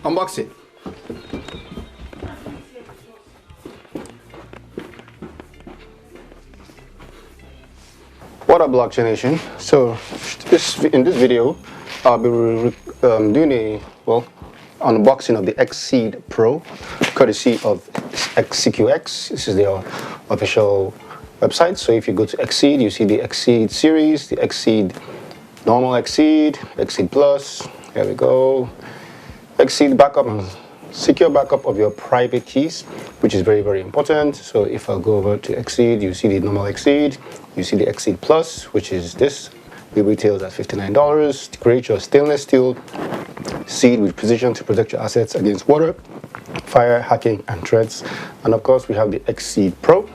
unbox it. What up, Blockchain Nation? So in this video I'll be doing a unboxing of the XSEED Pro, courtesy of SecuX. This is their official website. So if you go to XSEED, you see the XSEED series, the XSEED normal XSEED, XSEED Plus. Here we go. XSEED backup and secure backup of your private keys, which is very, very important. So if I go over to XSEED, you see the normal XSEED, you see the XSEED Plus, which is this. It retails at $59. Create your stainless steel seed with precision to protect your assets against water, fire, hacking, and threats. And of course, we have the XSEED Pro.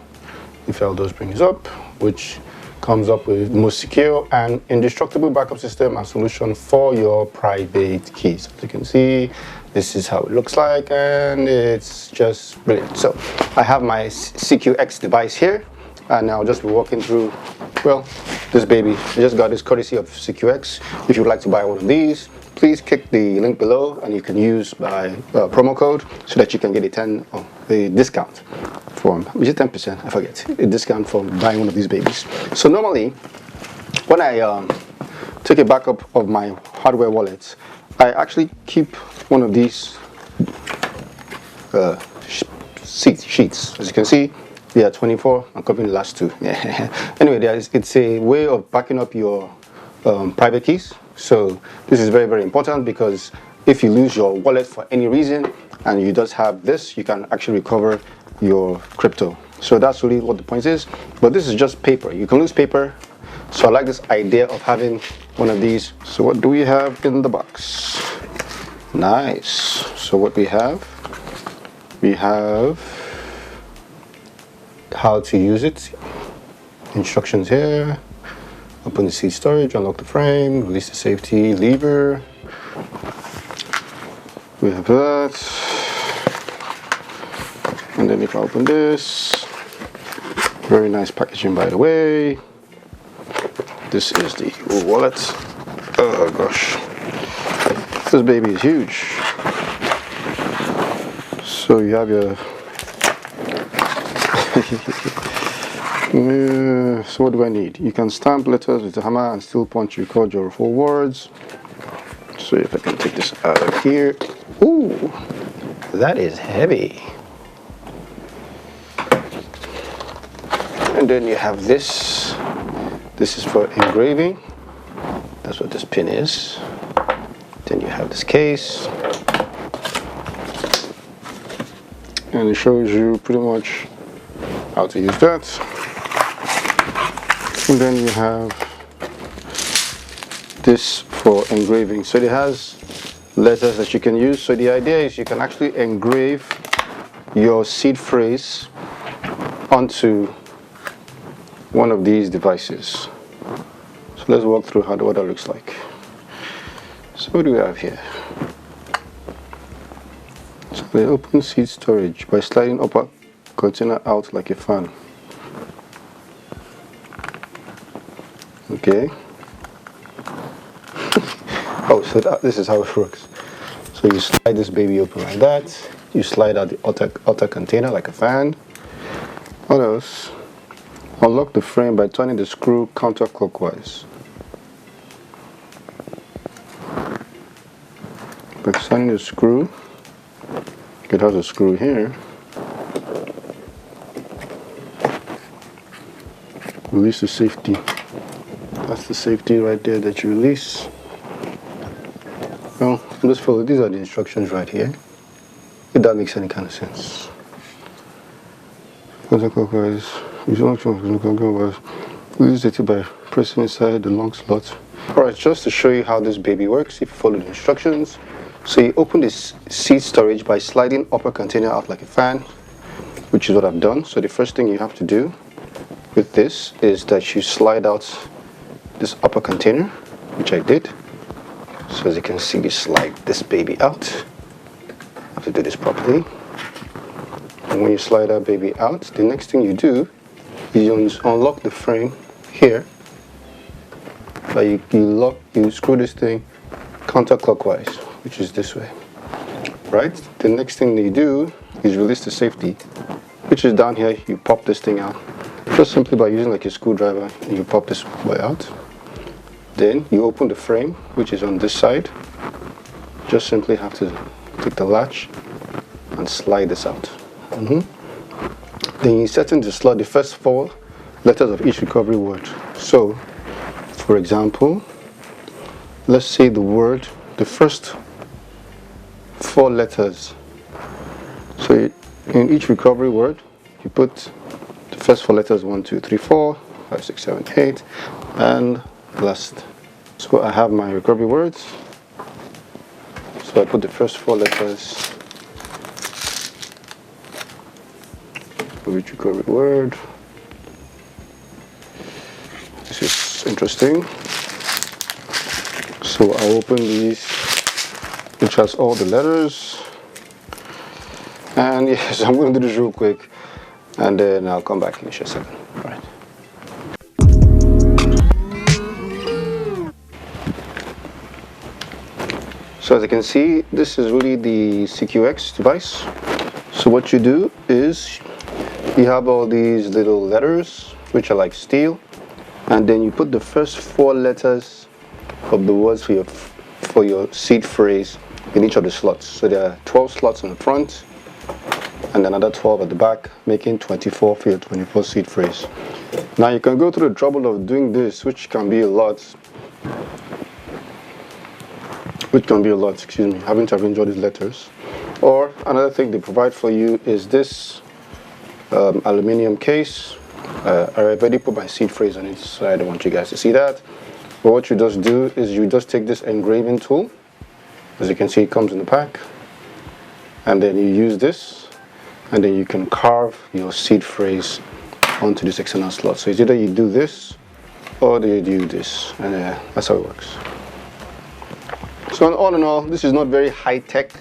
If all those brings up, which comes up with the most secure and indestructible backup system and solution for your private keys. As you can see, this is how it looks like, and it's just brilliant. So I have my SecuX device here, and I'll just be walking through, well, this baby. I just got this courtesy of SecuX. If you'd like to buy one of these, please click the link below, and you can use my promo code so that you can get a discount from, which is 10%, I forget, a discount for buying one of these babies. So normally, when I take a backup of my hardware wallets, I actually keep one of these sheets. As you can see, they are 24. I'm copying the last two. Anyway, it's a way of backing up your private keys. So this is very, very important, because if you lose your wallet for any reason and you just have this, you can actually recover your crypto. So that's really what the point is. But this is just paper. You can lose paper. So I like this idea of having one of these. So what do we have in the box? Nice. So what we have how to use it. Instructions here. Open the seed storage, unlock the frame, release the safety lever. We have that. And then if I open this, very nice packaging, by the way. This is the wallet. Oh gosh, this baby is huge. So you have your so what do I need? You can stamp letters with a hammer and steel punch to record your full words. So if I can take this out of here. Ooh, that is heavy. And then you have this. This is for engraving. That's what this pin is. Then you have this case. And it shows you pretty much how to use that. And then you have this for engraving. So it has letters that you can use. So the idea is you can actually engrave your seed phrase onto one of these devices. So let's walk through what that looks like. So what do we have here? So they open seed storage by sliding upper container out like a fan. Okay. Oh, so this is how it works. So you slide this baby open like that. You slide out the outer container like a fan. What else? Unlock the frame by turning the screw counterclockwise. By turning the screw, it has a screw here. Release the safety. That's the safety right there that you release. Well, just follow. These are the instructions right here. If that makes any kind of sense. Counterclockwise. Release it by pressing inside the long slot. Alright, just to show you how this baby works, if you follow the instructions. So you open this seed storage by sliding upper container out like a fan, which is what I've done. So the first thing you have to do with this is that you slide out this upper container, which I did. So as you can see, you slide this baby out. I have to do this properly. And when you slide that baby out, the next thing you do is you unlock the frame here. But you screw this thing counterclockwise, which is this way. right? The next thing that you do is release the safety, which is down here. You pop this thing out just simply by using like a screwdriver, and you pop this way out. Then you open the frame, which is on this side. Just simply have to take the latch and slide this out. Then you set in the slot the first 4 letters of each recovery word. So, for example, let's say the first 4 letters. So in each recovery word, you put the first 4 letters 1, 2, 3, 4, 5, 6, 7, 8, and last. So I have my recovery words. So I put the first 4 letters of each recovery word. This is interesting. So I open these, which has all the letters. And yes, I'm going to do this real quick, and then I'll come back in just a second. All right. So as you can see, this is really the SecuX device. So what you do is you have all these little letters, which are like steel, and then you put the first 4 letters of the words for your seed phrase in each of the slots. So there are 12 slots in the front and another 12 at the back, making 24 for your 24 seed phrase. Now you can go through the trouble of doing this, which can be a lot, excuse me, having to arrange all these letters. Or another thing they provide for you is this aluminum case. I already put my seed phrase on it, so I don't want you guys to see that. But what you just do is you just take this engraving tool. As you can see, it comes in the pack, and then you use this, and then you can carve your seed phrase onto this external slot. So it's either you do this or you do this, and that's how it works. So all in all, this is not very high tech.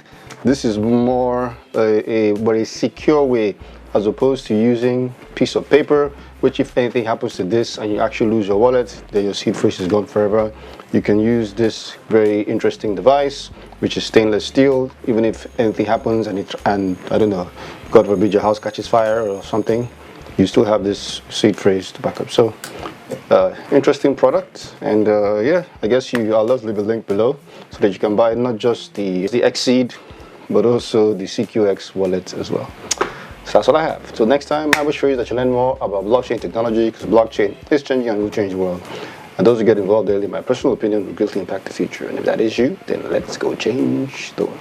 This is more a secure way, as opposed to using a piece of paper, which if anything happens to this and you actually lose your wallet, then your seed phrase is gone forever. You can use this very interesting device, which is stainless steel. Even if anything happens and I don't know, God forbid your house catches fire or something, you still have this seed phrase to back up. So interesting product, and yeah, I guess I'll just leave a link below so that you can buy not just the XSEED, but also the SecuX wallet as well. So that's all I have. So next time I will show you that you learn more about blockchain technology, because blockchain is changing and will change the world. And those who get involved daily, my personal opinion, will greatly impact the future. And if that is you, then let's go change the world.